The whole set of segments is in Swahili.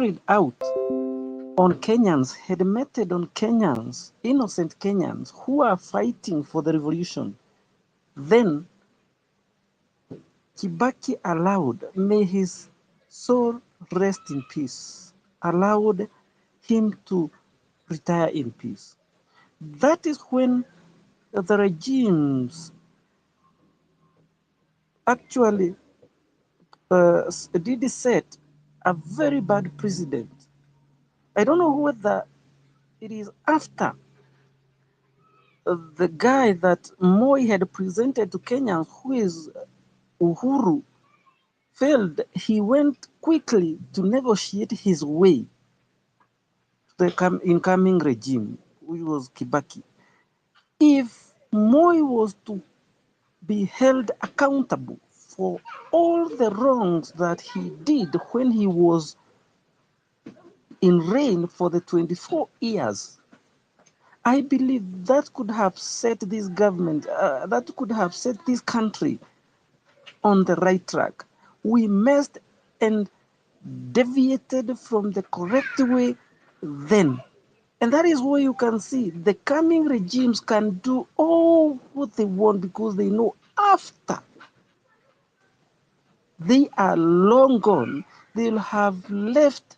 carried out on Kenyans, had meted on Kenyans, innocent Kenyans who are fighting for the revolution, then Kibaki allowed, may his soul rest in peace, allowed him to retire in peace. That is when the regimes actually did set a very bad precedent. I don't know whether it is after the guy that Moi had presented to Kenyans, who is Uhuru, failed. He went quickly to negotiate his way to the incoming regime, which was Kibaki. If Moi was to be held accountable for all the wrongs that he did when he was in reign for the 24 years, I believe that could have set this government, that could have set this country on the right track. We messed and deviated from the correct way then. And that is where you can see the coming regimes can do all what they want because they know after they are long gone, they'll have left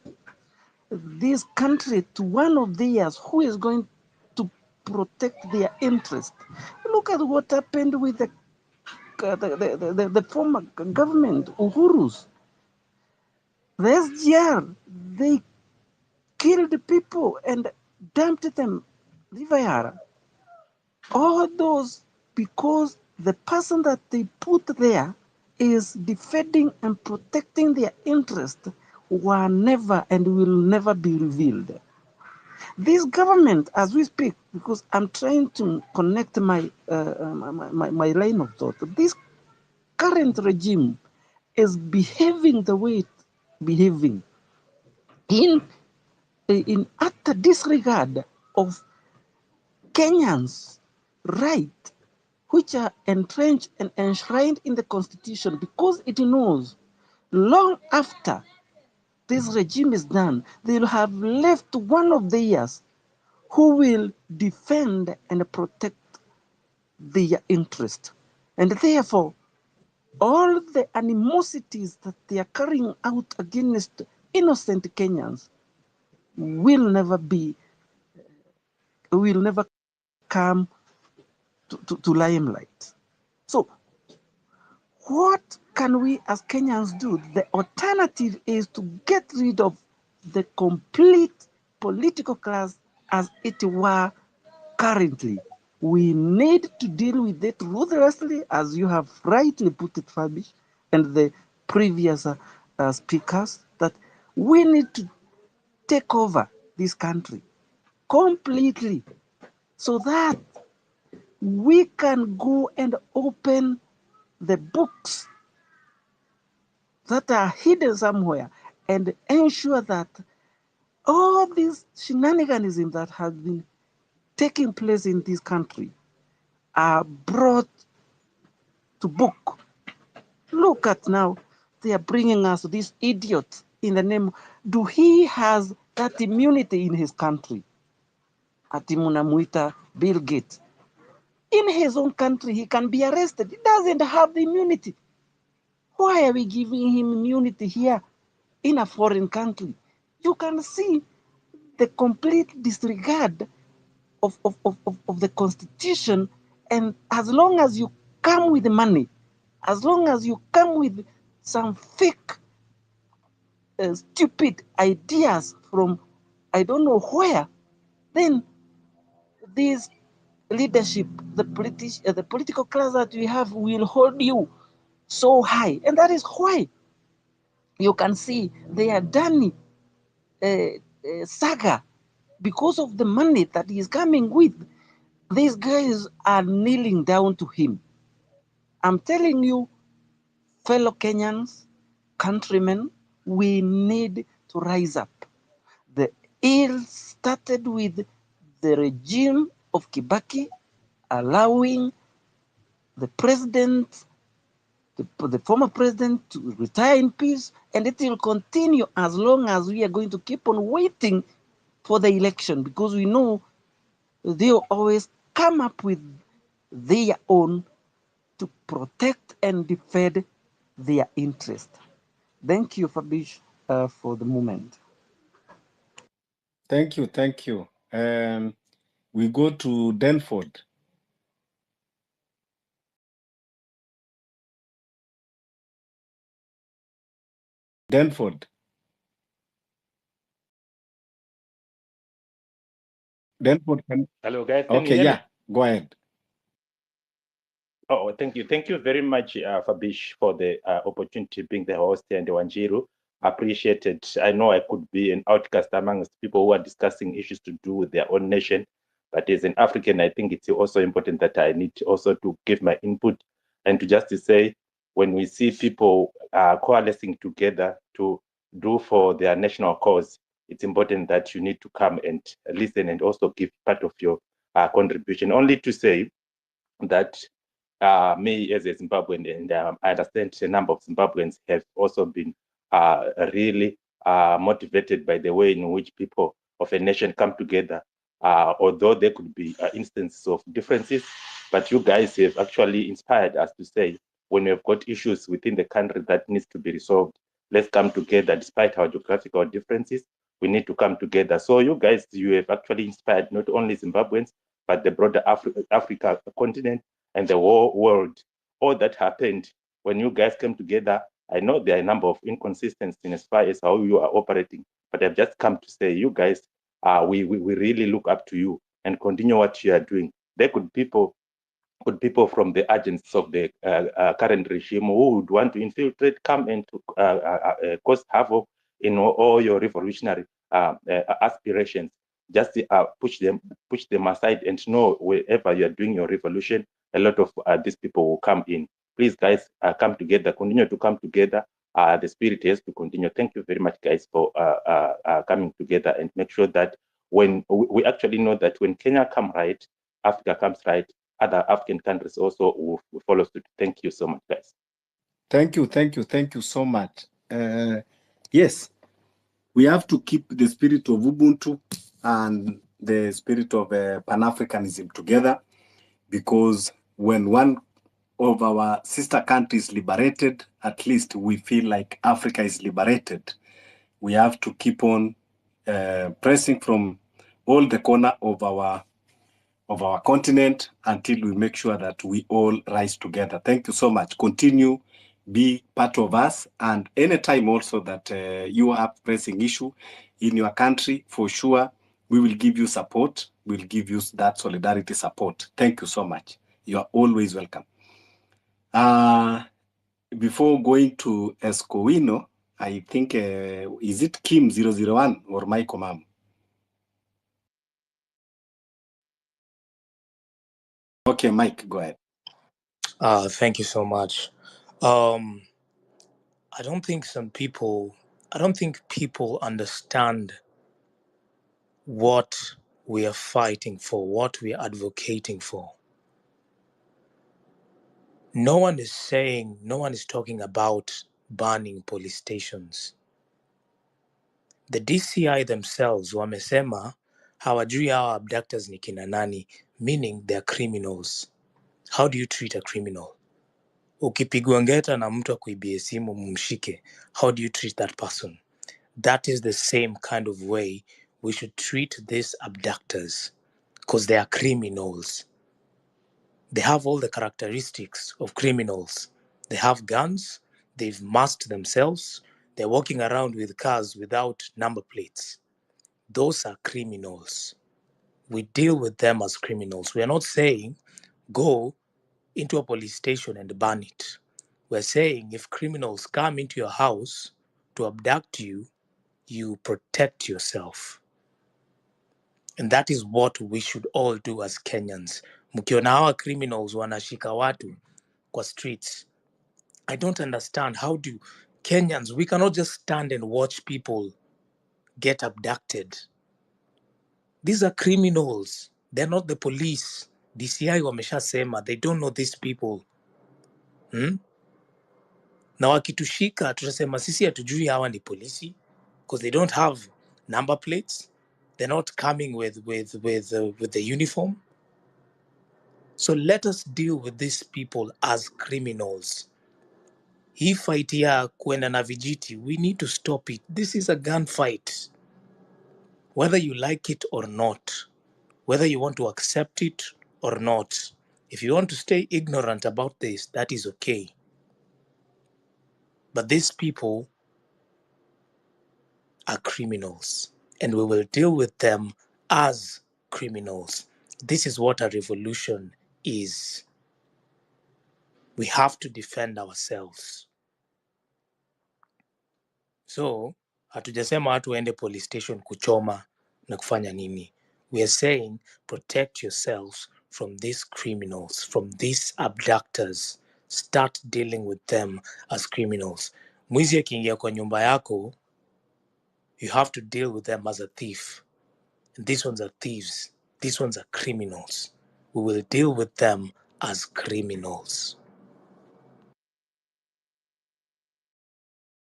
this country to one of theirs who is going to protect their interest. Look at what happened with the former government, Uhuru's. The SGR, they killed people and dumped them, Livayara. All those because the person that they put there is defending and protecting their interest were never and will never be revealed. This government, as we speak, because I'm trying to connect my line of thought, this current regime is behaving the way it's behaving in utter disregard of Kenyans' right, which are entrenched and enshrined in the constitution, because it knows long after this regime is done, they'll have left one of theirs who will defend and protect their interest. And therefore, all the animosities that they are carrying out against innocent Kenyans will never come to limelight. So, what can we as Kenyans do? The alternative is to get rid of the complete political class as it were currently. We need to deal with it ruthlessly, as you have rightly put it, Fabish, and the previous speakers, that we need to take over this country completely so that we can go and open the books that are hidden somewhere and ensure that all these shenaniganisms that have been taking place in this country are brought to book. Look at now, they are bringing us this idiot in the name. Do he has that immunity in his country? Atimunamuita Bill Gates. In his own country, he can be arrested. He doesn't have the immunity. Why are we giving him immunity here in a foreign country? You can see the complete disregard of the constitution. And as long as you come with money, as long as you come with some fake, stupid ideas from I don't know where, then this leadership, the political class that we have will hold you so high. And that is why you can see they are done saga because of the money that he is coming with. These guys are kneeling down to him. I'm telling you, fellow Kenyans, countrymen, we need to rise up. The ill started with the regime of Kibaki allowing the president the former president to retire in peace, and it will continue as long as we are going to keep on waiting for the election, because we know they will always come up with their own to protect and defend their interest. Thank you, Fabish, for the moment. Thank you. We go to Denford. Denford, Hello, guys. Can you okay, hear yeah, me? go ahead. Oh, thank you. Thank you very much, Fabish, for the opportunity being the host and the Wanjiru. Appreciated. I know I could be an outcast amongst people who are discussing issues to do with their own nation, but as an African, I think it's also important that I need also to give my input and to just to say, when we see people coalescing together to do for their national cause, it's important that you need to come and listen and also give part of your contribution. Only to say that me as a Zimbabwean, and I understand a number of Zimbabweans have also been really motivated by the way in which people of a nation come together. Although there could be instances of differences, but you guys have actually inspired us to say, when we've got issues within the country that needs to be resolved, let's come together despite our geographical differences. We need to come together. So you guys, you have actually inspired not only Zimbabweans, but the broader Africa continent and the whole world. All that happened when you guys came together. I know there are a number of inconsistencies in as far as how you are operating, but I've just come to say, you guys, we really look up to you and continue what you are doing. There could people from the agents of the current regime who would want to infiltrate, come and cause havoc in all your revolutionary aspirations. Just push them aside and know wherever you are doing your revolution, a lot of these people will come in. Please, guys, come together, continue to come together. The spirit has to continue. Thank you very much, guys, for coming together and make sure that when we actually know that when Kenya come right, Africa comes right, other African countries also will follow suit. Thank you so much, guys. Thank you so much. Yes, we have to keep the spirit of Ubuntu and the spirit of Pan-Africanism together, because when one of our sister countries liberated, at least we feel like Africa is liberated. We have to keep on pressing from all the corner of our continent until we make sure that we all rise together. Thank you so much. Continue, be part of us, and anytime also that you have pressing issue in your country, for sure, we will give you support. We'll give you that solidarity support. Thank you so much. You are always welcome. Before going to Escowino, I think, is it Kim 001 or Michael Mam? Okay, Mike, go ahead. Thank you so much. I don't think people understand what we are fighting for, what we are advocating for. No one is talking about banning police stations. The DCI themselves wamesema hawajui hawa abductors ni kina nani, meaning they are criminals. How do you treat a criminal? Ukipigwa ngeta na mtu akuibie simu mumshike, how do you treat that person? That is the same kind of way we should treat these abductors, because they are criminals. They have all the characteristics of criminals. They have guns, they've masked themselves, they're walking around with cars without number plates. Those are criminals. We deal with them as criminals. We are not saying go into a police station and ban it. We're saying if criminals come into your house to abduct you, you protect yourself. And that is what we should all do as Kenyans. Mkiona hawa criminals wanashika watu kwa streets, I don't understand. How do Kenyans, we cannot just stand and watch people get abducted. These are criminals. They're not the police. DCI wameshasema, they don't know these people. Na wakitushika tutasema sisi hatujui hawa ni polisi because they don't have number plates. They're not coming with the uniform. So let us deal with these people as criminals. Hii fight ya kuenda na vijiti, we need to stop it. This is a gunfight. Whether you like it or not, whether you want to accept it or not, if you want to stay ignorant about this, that is okay. But these people are criminals, and we will deal with them as criminals. This is what a revolution is. We have to defend ourselves. So, hatujasema watu waende police station kuchoma na kufanya nini. We are saying protect yourselves from these criminals, from these abductors. Start dealing with them as criminals. Mwizi akiingia kwa nyumba yako, you have to deal with them as a thief. And these ones are thieves. These ones are criminals. We will deal with them as criminals.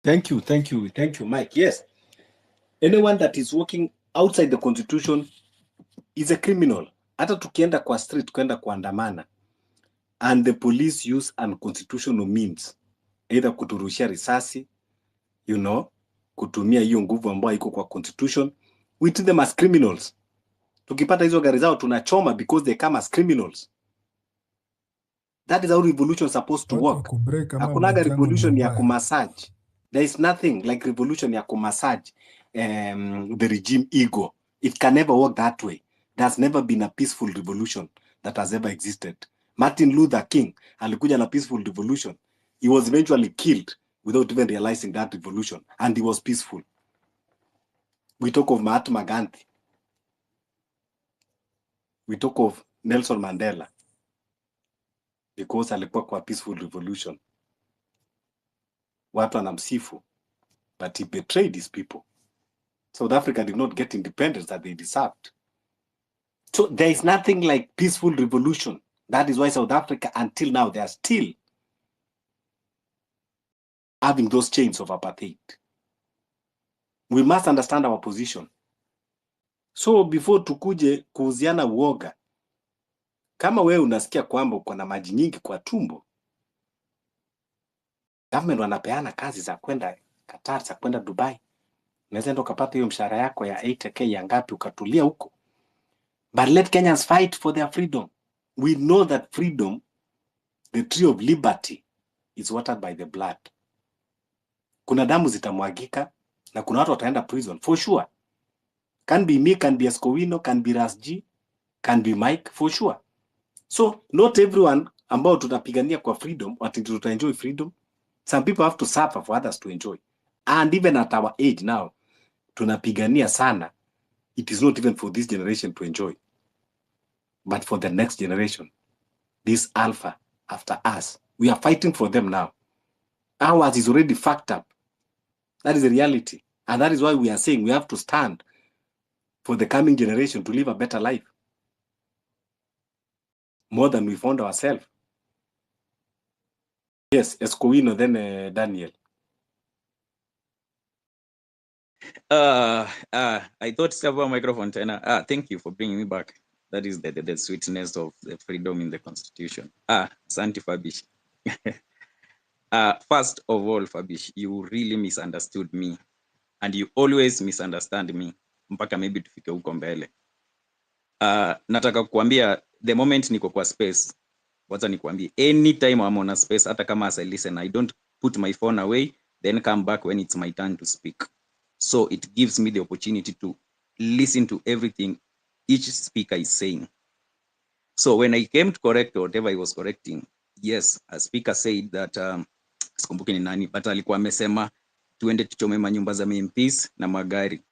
Thank you, Mike. Yes, anyone that is working outside the constitution is a criminal. Hata tukienda kwa street kwenda kuandamana and the police use unconstitutional means, either kuturushia risasi, kutumia hiyo nguvu ambayo iko kwa constitution, we treat them as criminals. Tukipata hizo gari zao tunachoma because they come as criminals. That is how revolution is supposed to work. Hakunaga revolution ya kumassage. There is nothing like revolution ya kumassage the regime ego. It can never work that way. There's never been a peaceful revolution that has ever existed. Martin Luther King alikuja na peaceful revolution. He was eventually killed without even realizing that revolution, and he was peaceful. We talk of Mahatma Gandhi. We talk of Nelson Mandela because alikuwa kwa peaceful revolution. Watu wanamsifu, but he betrayed his people. South Africa did not get independence that they deserved. So there is nothing like peaceful revolution. That is why South Africa, until now, they are still having those chains of apartheid. We must understand our position. So before tukuje kuuziana uoga, kama wewe unasikia kwamba uko na maji nyingi kwa tumbo, government wanapeana kazi za kwenda Qatar, za kwenda Dubai. Unaweza enda ukapata hiyo mshahara yako ya 8K ya ngapi ukatulia huko. But let Kenyans fight for their freedom. We know that freedom, the tree of liberty, is watered by the blood. Kuna damu zitamwagika na kuna watu wataenda prison for sure. Can be me, can be Escowino, can be Rasji, can be Mike, for sure. So not everyone ambao tunapigania kwa freedom ati tutaenjoy freedom. Some people have to suffer for others to enjoy. And even at our age now, tunapigania sana. It is not even for this generation to enjoy, but for the next generation. This alpha after us, we are fighting for them now. Ours is already fucked up. That is the reality. And that is why we are saying we have to stand for the coming generation to live a better life. More than we found ourselves. Yes, Escowino, then Daniel. I thought several microphone tena. Thank you for bringing me back. That is the sweetness of the freedom in the constitution. Santi Fabish. First of all, Fabish, you really misunderstood me, and you always misunderstand me. Mpaka maybe tufike huko mbele. Nataka kuambia the moment niko kwa space, wacha nikuambie anytime I'm on a space, hata kama as I listen, I don't put my phone away, then come back when it's my turn to speak. So it gives me the opportunity to listen to everything each speaker is saying. So when I came to correct whatever I was correcting, yes, a speaker said that sikumbuki ni nani, but alikuwa amesema tuende tuchome manyumba za MPs na magari.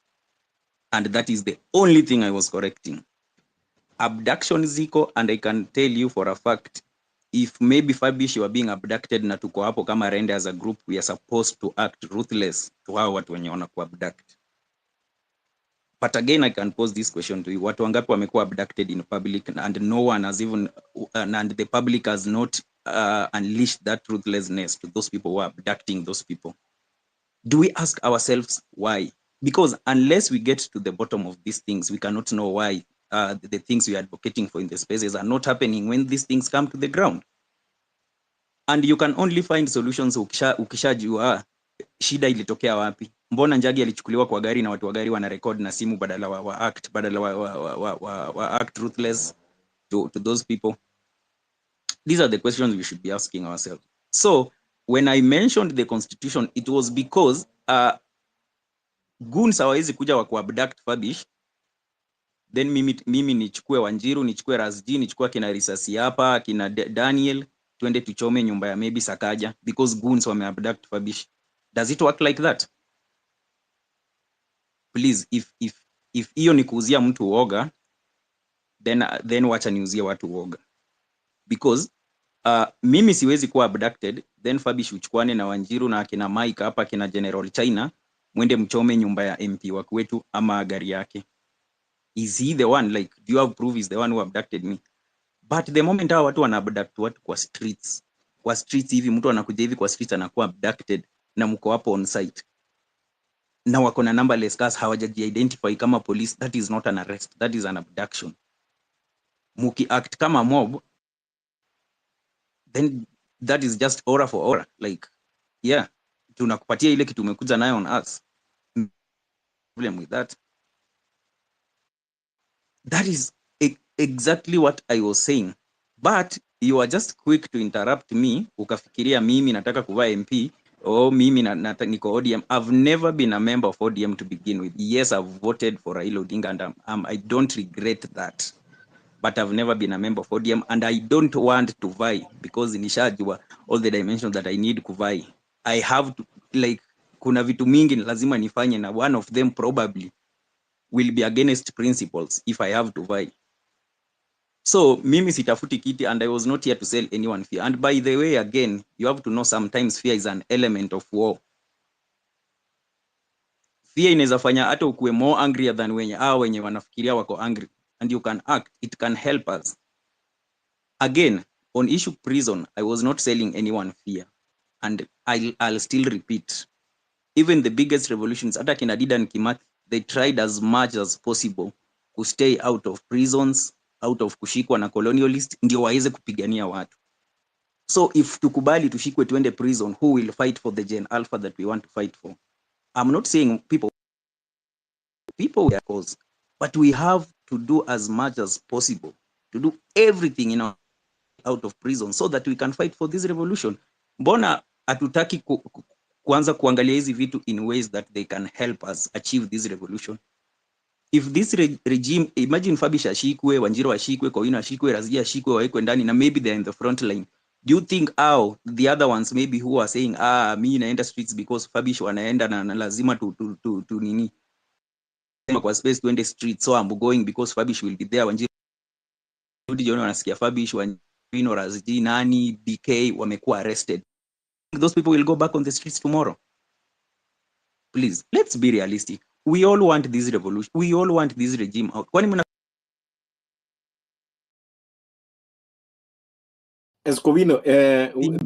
And that is the only thing I was correcting. Abduction ziko, and I can tell you for a fact, if maybe Fabish were being abducted na tuko hapo kama Rende as a group, we are supposed to act ruthless to hao watu wenye wana kuabduct. But again, I can pose this question to you. Watu wangapi wamekuwa abducted in public and no one has even, and the public has not unleash that ruthlessness to those people who are abducting those people? Do we ask ourselves why? Because unless we get to the bottom of these things, we cannot know why the things we are advocating for in the spaces are not happening when these things come to the ground. And you can only find solutions ukishajua shida ilitokea wapi. Mbona Njagi alichukuliwa kwa gari na watu wa gari wana record na simu badala wa act ruthless to those people? These are the questions we should be asking ourselves. So when I mentioned the constitution, it was because goons hawawezi kuja wa kuabduct Fabish, then mimi nichukue Wanjiru, nichukue Razji, nichukue kina Risasi hapa, kina Daniel, twende tuchome nyumba ya maybe Sakaja because goons wameabduct Fabish. Does it work like that? Please, if hiyo ni kuuzia mtu uoga, then wacha niuzie watu uoga. Because mimi siwezi kuwa abducted, then Fabish uchukwane na Wanjiru na kina Mike hapa, kina General China, mwende mchome nyumba ya MP wa kwetu ama gari yake. Is he the one? Like, do you have proof he's the one who abducted me? But the moment hawa watu wana abduct watu kwa streets hivi, mtu anakuja hivi kwa streets anakuwa abducted na mko hapo on site na wako na numberless cars, hawajaji identify kama police, that is not an arrest, that is an abduction. Muki act kama mob, then that is just aura for aura. Like, yeah, tunakupatia ile kitu umekuja nayo on us. Problem with that. That is exactly what I was saying. But you are just quick to interrupt me. Ukafikiria mimi nataka kuwa MP. Oh, mimi niko ODM. I've never been a member of ODM to begin with. Yes, I've voted for Raila Odinga and I don't regret that. But I've never been a member of ODM and I don't want to vie because nishajua all the dimensions that I need kuvai. I have to, like, kuna vitu mingi lazima nifanye na one of them probably will be against principles if I have to vie. So mimi sitafuti kiti and I was not here to sell anyone fear. And by the way, again, you have to know sometimes fear is an element of war. Fear inaweza fanya hata ukue more angrier than wenye wanafikiria wako angry, and you can act. It can help us. Again, on issue prison, I was not selling anyone fear, and I'll still repeat. Even the biggest revolutions, hata kina Dida and Kimathi, they tried as much as possible to stay out of prisons, out of kushikwa na colonialist, ndio waweze kupigania watu. So if tukubali tushikwe tuende prison, who will fight for the Gen Alpha that we want to fight for? I'm not saying people will cause, but we have to do as much as possible to do everything in our out of prison so that we can fight for this revolution. Mbona hatutaki kuanza kuangalia hizi vitu in ways that they can help us achieve this revolution? If this regime, imagine Fabish ashikwe, Wanjiru ashikwe, Kowino ashikwe, Razia ashikwe, wawekwe ndani na maybe they're in the front line. Do you think the other ones maybe who are saying mi naenda streets because Fabish wanaenda na lazima tu nini kwa space to end streets, so I'm going because Fabish will be there. Wanjiru jioni wanasikia Fabish, Wanjiru, Razia, nani, DK wamekuwa arrested. Those people will go back on the streets tomorrow? Please, let's be realistic. We all want this revolution. We all want this regime out. Kwani mna Escovino,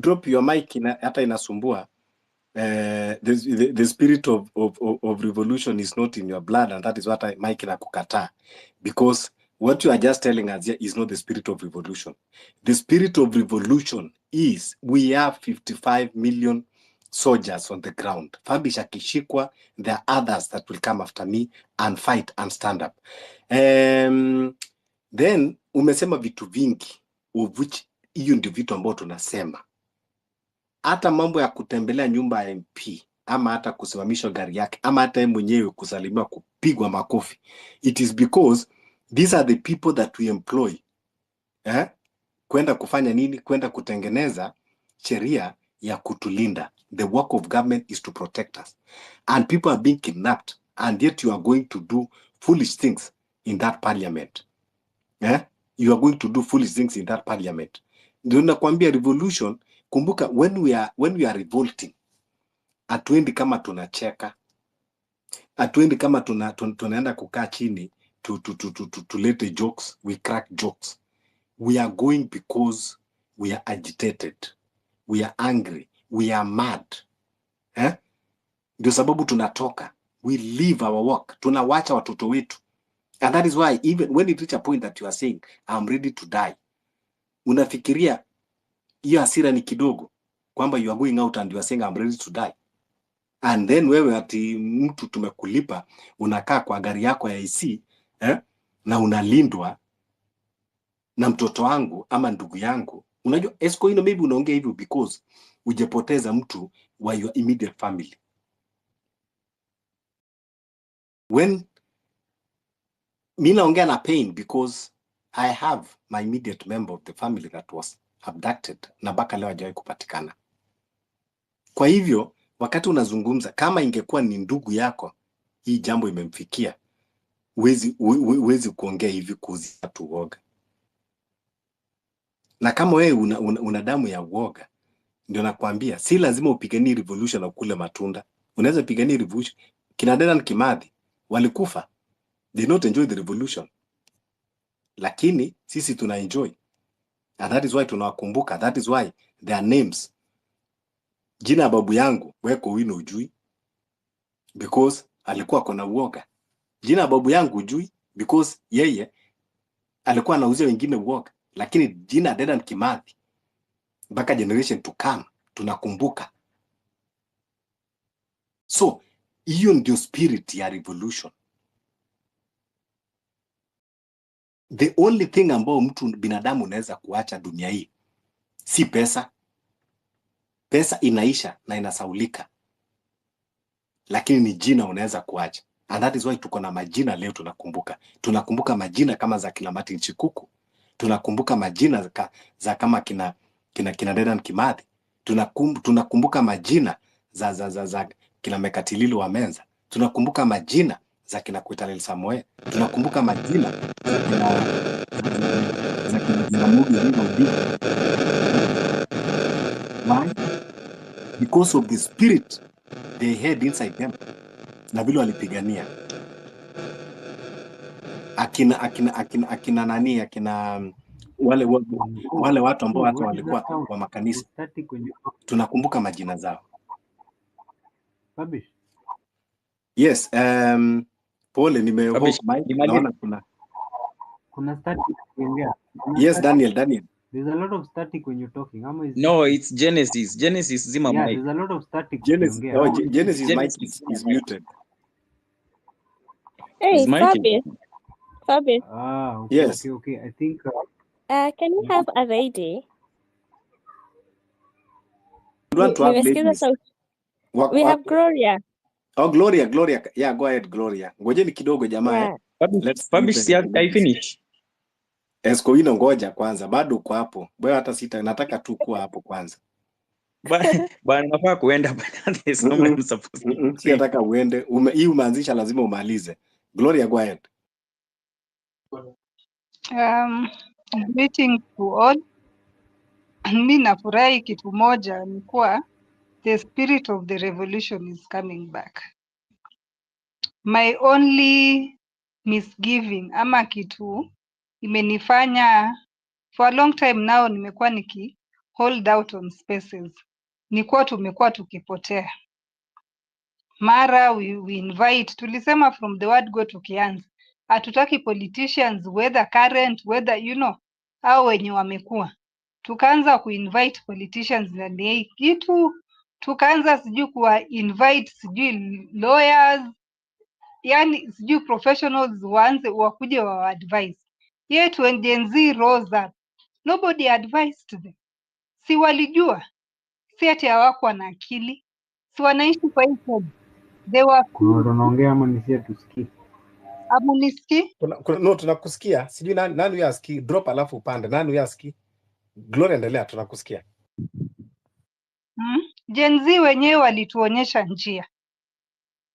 drop your mic hata inasumbua. The spirit of revolution is not in your blood, and that is what Mike inakukata, because what you are just telling us here is not the spirit of revolution. The spirit of revolution is we have 55 million soldiers on the ground. Fabish akishikwa, there are others that will come after me and fight and stand up. Then umesema vitu vingi, of which hiyo ndio vitu ambao tunasema. Hata mambo ya kutembelea nyumba ya MP ama hata kusimamisha gari yake ama hata yeye mwenyewe kusalimiwa kupigwa makofi, it is because these are the people that we employ kwenda kufanya nini? Kwenda kutengeneza sheria ya kutulinda. The work of government is to protect us, and people are being kidnapped, and yet you are going to do foolish things in that parliament. You are going to do foolish things in that parliament. Ndio nakwambia revolution. Kumbuka, when we are revolting, atuendi kama tunacheka, atuendi kama tunaenda kukaa chini tulete jokes, we crack jokes. We are going because we are agitated, we are angry, we are mad. Ndio sababu tunatoka, we leave our work, tunawacha watoto wetu. And that is why even when it reach a point that you are saying I'm ready to die, unafikiria hiyo hasira ni kidogo, kwamba you are going out and you are saying I'm ready to die, and then wewe ati mtu tumekulipa unakaa kwa gari yako ya AC na unalindwa na mtoto wangu ama ndugu yangu. Unajua Esco hino maybe unaongea hivyo because ujepoteza mtu wa your immediate family. When mimi naongea na pain because I have my immediate member of the family that was abducted na mpaka leo hajawahi kupatikana. Kwa hivyo wakati unazungumza kama ingekuwa ni ndugu yako hii jambo imemfikia, huwezi kuongea hivi kuuzia tu uoga. Na kama wewe una damu ya uoga, ndio nakwambia si lazima upiganie revolution na kule matunda. Unaweza pigania revolution. Kina Dedan Kimathi walikufa, they not enjoy the revolution, lakini sisi tuna enjoy, and that is why tunawakumbuka. That is why their names, jina ya babu yangu weko wino ujui because alikuwa kona uoga. Jina ya babu yangu ujui because yeye alikuwa anauzia wengine uoga, lakini jina Dedan Kimathi mpaka generation to come tunakumbuka. So hiyo ndio spirit ya revolution. The only thing ambao mtu binadamu unaweza kuacha dunia hii si pesa. Pesa inaisha na inasaulika, lakini ni jina unaweza kuacha. And that is why tuko na majina leo tunakumbuka. Tunakumbuka majina kama za kina Martin Chikuku. Tunakumbuka majina za kama kina Dedan Kimathi. Tunakumbuka majina za kina Mekatililo wa Menza. Tunakumbuka majina za kina Kwetalel Samoe. Tunakumbuka majina za kina Mugi Odinga. Why? Because of the spirit they had inside them. Na vile walipigania. Akina nani, wale watu ambao hata walikuwa wa makanisa. Tunakumbuka majina zao. Yes, pole nimehost mic, naona kuna static kuongea. Yes, Daniel. There's a lot of static when you're talking. No, it's Genesis. Genesis zima yeah, mic. there's a lot of static Genesis, kuongea. Genesis mic is muted. Hey, Is mic? Fabi. Okay, Yes. okay. I think Can you have a lady? You want to have Nimesikiza ladies? sauti. We have Gloria. Oh, Gloria. Yeah, go ahead, Gloria. Ngojeni kidogo jamaa. Yeah. Fabi si I finish. Esco hino ngoja kwanza, bado uko hapo. Wewe hata nataka tu kuwa hapo kwanza. Bwana nafaa kuenda but there's no man supposed to. Si nataka uende. Hii umeanzisha lazima umalize. Gloria, go ahead. Greeting to all. Mi nafurahi kitu moja ni kuwa the spirit of the revolution is coming back. My only misgiving ama kitu imenifanya for a long time now nimekuwa niki hold out on spaces. Ni kuwa tumekuwa tukipotea. Mara we invite, tulisema from the word go tukianza. Hatutaki politicians whether current whether au wenye wamekuwa. Tukaanza kuinvite politicians ndani ya hii kitu, tukaanza sijui kuwa invite sijui lawyers, yani sijui professionals wakuje wa advise. Yet when Gen Z rose up, nobody advised them. Si walijua, si ati hawakuwa na akili, si wanaishi kwa hii code. They were tunaongea ama nisia tusikie. Amuniski? No, tunakusikia. Sijui nani huyo asikii. Drop alafu upande. Nani huyo asikii? Gloria, endelea, tunakusikia. Gen Z wenyewe walituonyesha njia.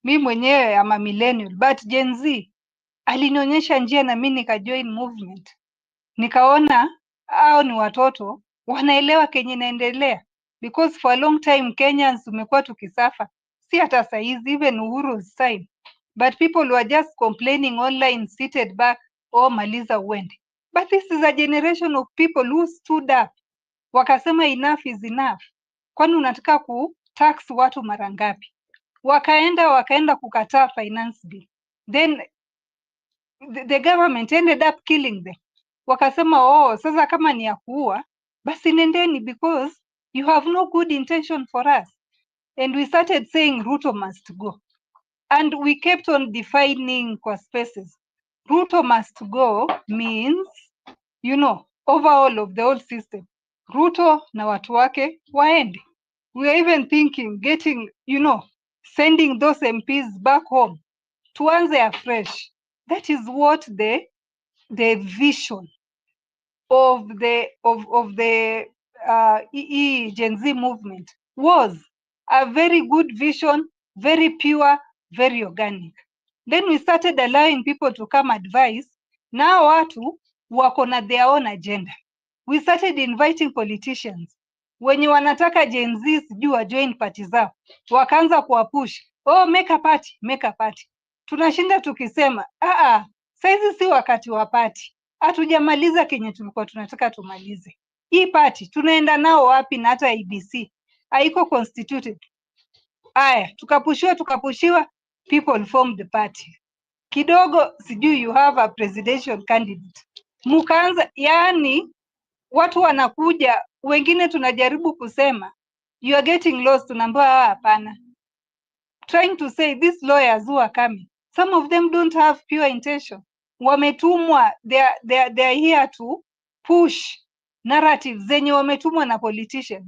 Mi mwenyewe ama millennial, but Gen Z alinionyesha njia na mimi nikajoin movement. Nikaona hao ni watoto wanaelewa kenye inaendelea, because for a long time Kenyans tumekuwa tukisafa, si hata saizi, even Uhuru's time, but people were just complaining online, seated back, maliza uende. But this is a generation of people who stood up. wakasema enough is enough. Kwani unataka kutax watu mara ngapi? Wakaenda kukataa finance bill. Then the government ended up killing them. Wakasema oh, sasa kama ni ya kuua basi nendeni, because you have no good intention for us. And we started saying Ruto must go. And we kept on defining kwa spaces. Ruto must go means, you know, overall of the whole system. Ruto na watu wake waende. We are even thinking getting, you know, sending those MPs back home. Tuanze afresh. That is what the vision of the Gen Z movement was. A very good vision, very pure, very organic. Then we started allowing people to come advise. Now watu wako na their own agenda. We started inviting politicians. Wenye wanataka Gen Z sijui join party zao, wakaanza kuwapush. Oh, make a party, make a party. Tunashinda tukisema, saizi si wakati wa party. Hatujamaliza kenye tulikuwa tunataka tumalize. Hii party tunaenda nao wapi? Na hata IBC haiko constituted. Aya, tukapushiwa, people formed the party. Kidogo sijui you have a presidential candidate. Mukaanza, yani watu wanakuja, wengine tunajaribu kusema you are getting lost, tunaambiwa hapana. Trying to say these lawyers who are coming, some of them don't have pure intention. Wametumwa, they are here to push narratives zenye wametumwa na politicians.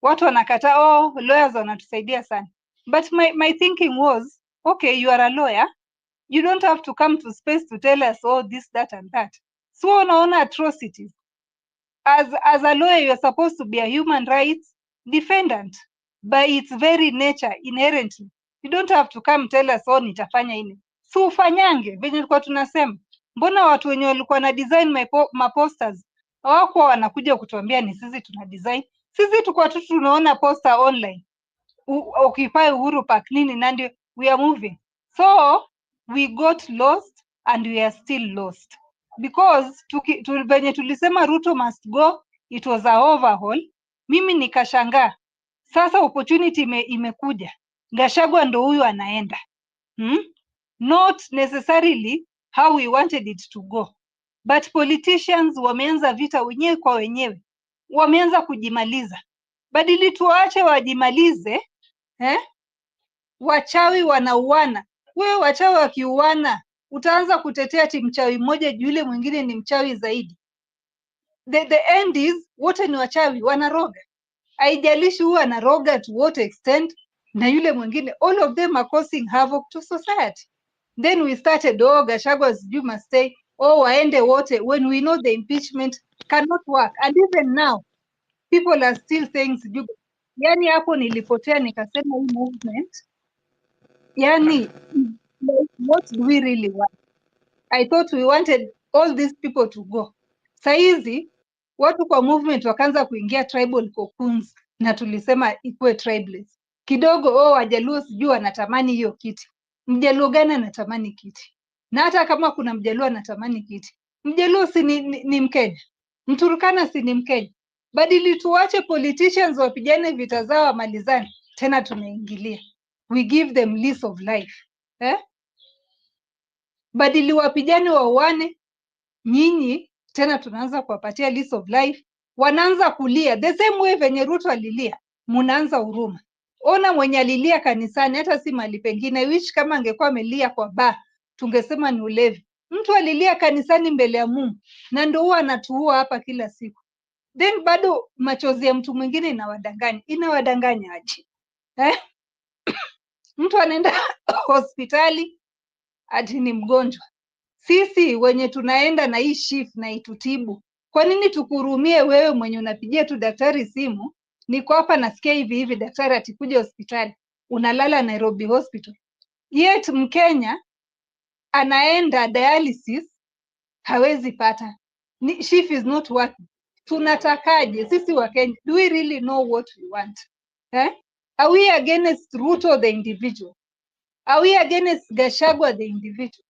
Watu wanakataa, oh, lawyers wanatusaidia sana. But my thinking was, okay, you are a lawyer, you don't have to come to space to tell us all this, that and that. So unaona atrocities. As a lawyer, you are supposed to be a human rights defendant by its very nature, inherently. You don't have to come tell us, oh, nitafanya ini. So ufanyange, venye tulikuwa tunasema. Mbona watu wenye walikuwa na design posters hawakuwa wanakuja kutuambia ni sisi tuna design? Sisi tukua tu tunaona poster online. Occupy Uhuru Park nini nandi, we are moving. So we got lost and we are still lost. Because venye tulisema Ruto must go, it was a overhaul. Mimi nikashangaa. Sasa opportunity imekuja. Gachagua ndo huyu anaenda. Not necessarily how we wanted it to go. But politicians wameanza vita wenyewe kwa wenyewe. Wameanza kujimaliza. Badili tuache wajimalize, wachawi wanauana. Wewe wachawi wakiuana, utaanza kutetea ati mchawi mmoja yule mwingine ni mchawi zaidi. The end is, wote ni wachawi, wanaroga. Haijalishi huwa anaroga to what extent, na yule mwingine, all of them are causing havoc to society. Then we started, oh, Gachagua you must stay, oh, waende wote, when we know the impeachment cannot work. And even now, people are still saying, yani hapo nilipotea nikasema hii movement, yani, what do we really want? I thought we wanted all these people to go. Saizi, watu kwa movement wakaanza kuingia tribal cocoons, na tulisema ikue tribeless. Kidogo, oh, Wajaluo sijui wanatamani hiyo kiti. Mjaluo gani anatamani kiti? Na hata kama kuna Mjaluo anatamani kiti, Mjaluo si ni Mkenya. Mturukana si ni Mkenya. Badili tuwache politicians wapigane vita zao wamalizane, tena tunaingilia. We give them lease of life. Badili wapigane wauane, nyinyi tena tunaanza kuwapatia lease of life. Wanaanza kulia the same way venye Ruto alilia, munaanza huruma. Ona mwenye alilia kanisani, hata si mali pengine, which kama angekuwa amelia kwa bar tungesema ni ulevi. Mtu alilia kanisani mbele ya Mungu, na ndio huwa anatuua hapa kila siku. Then bado machozi ya mtu mwingine inawadanganya aje? Mtu anaenda hospitali ati ni mgonjwa. Sisi wenye tunaenda na hii shift na itutibu, kwa nini tukurumie wewe mwenye unapigia tu daktari simu, niko hapa nasikia hivi daktari atikuja hospitali, unalala Nairobi hospital. Yet Mkenya anaenda dialysis hawezi pata. Shift is not working. Tunatakaje sisi wa Kenya? Do we really know what we want? Are we against Ruto the individual? Are we against Gachagua the individual?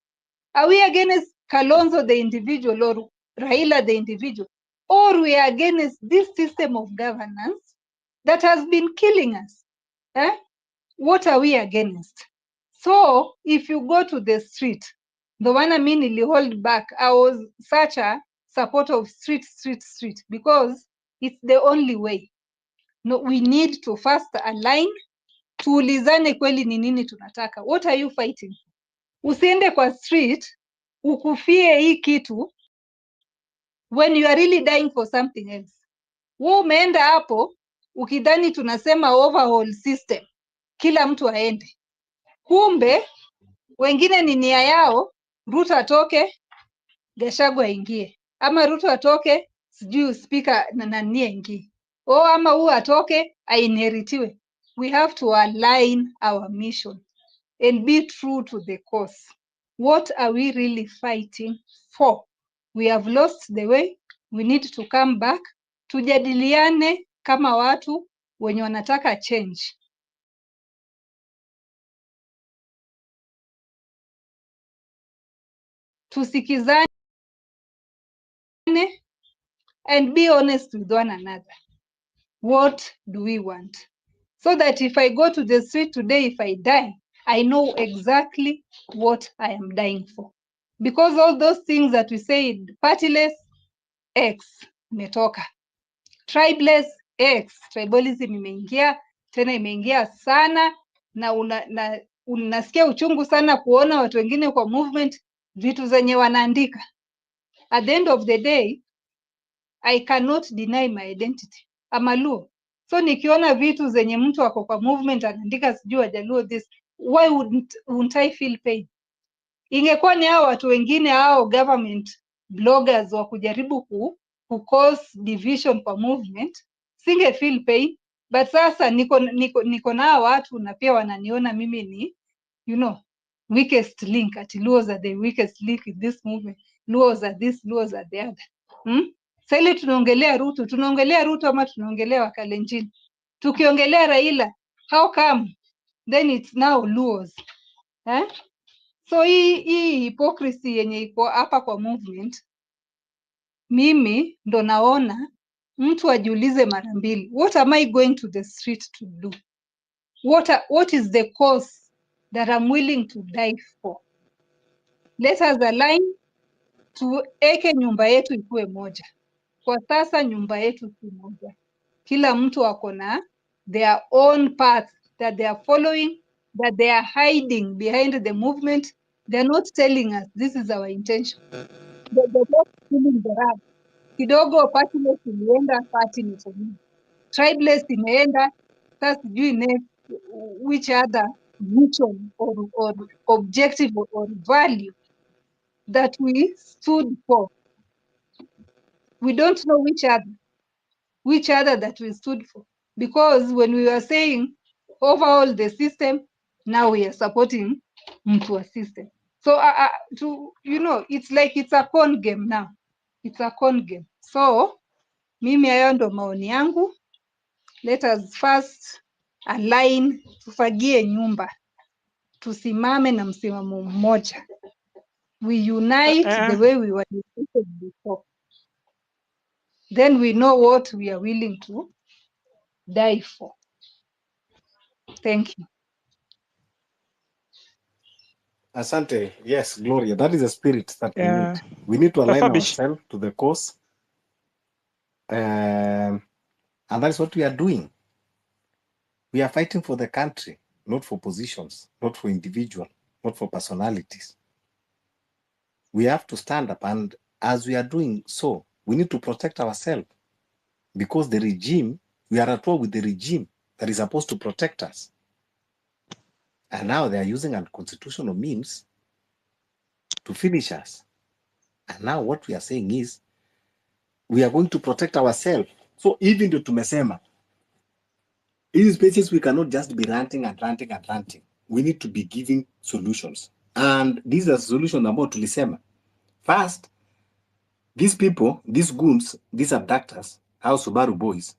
Are we against Kalonzo the individual or Raila the individual? or we are against this system of governance that has been killing us. What are we against? So if you go to the street, the one ili hold back, I was such a supporter of street, because it's the only way. No, we need to first align, tuulizane kweli ni nini tunataka. What are you fighting? Usiende kwa street, ukufie hii kitu, when you are really dying for something else. Wewe umeenda hapo, ukidhani tunasema overhaul system, kila mtu aende. Kumbe, wengine ni nia yao, Ruto atoke, Gachagua aingie. Ama Ruto atoke, sijui speaker na nani aingie. Ama huu atoke, ainheritiwe. We have to align our mission and be true to the cause. What are we really fighting for? We have lost the way. We need to come back. Tujadiliane kama watu wenye wanataka change. Tusikizane and be honest with one another. What do we want? So that if I go to the street today, if I die, I know exactly what I am dying for. Because all those things that we say, partyless, X, imetoka. Tribeless, X, tribalism imeingia, tena imeingia sana, na unasikia uchungu sana kuona watu wengine kwa movement, vitu zenye wanaandika. At the end of the day, I cannot deny my identity. I'm a Luo. So nikiona vitu zenye mtu ako kwa movement anaandika sijui Wajaluo this, why wouldn't I feel pain? Ingekuwa ni hao watu wengine, hao government bloggers wa kujaribu cause division kwa movement, singe feel pain. But sasa niko na hao watu na pia wananiona mimi ni, weakest link. Ati Luos are the weakest link in this movement. Luos are this, Luos are the other. Sasa ile tunaongelea Ruto ama tunaongelea Wakalenjin? Tukiongelea Raila, how come then it's now Luos? So hii hypocrisy yenye iko hapa kwa movement, mimi ndo naona mtu ajiulize mara mbili. What am I going to the street to do? What is the cause that I'm willing to die for? Let us align, tueke nyumba yetu ikuwe moja. Kwa sasa nyumba yetu si moja. Kila mtu ako na their own path that they are following, that they are hiding behind the movement. They're not telling us this is our intention. They're just feeling the rug. Kidogo partyless imeenda, partyless imeenda. Tribeless imeenda, sasa sijui next which other mission or objective or value that we stood for. We don't know which other that we stood for. Because when we were saying overall the system, now we are supporting into a system. So it's like it's a con game now. It's a con game. So mimi hayo ndo maoni yangu. Let us first align, tufagie nyumba, tusimame na msimamo mmoja. We unite the way we were united before. Then we know what we are willing to die for. Thank you. Asante. Yes, Gloria. That is the spirit that we need. We need to align ourselves to the cause. And that is what we are doing. We are fighting for the country, not for positions, not for individuals, not for personalities. We have to stand up, and as we are doing so, we need to protect ourselves, because the regime, we are at war with the regime that is supposed to protect us. And now they are using unconstitutional means to finish us. And now what we are saying is, we are going to protect ourselves. So even to tumesema, in these spaces, we cannot just be ranting and ranting and ranting. We need to be giving solutions. And these are solutions about tulisema. First, these people, these goons, these abductors, our Subaru boys,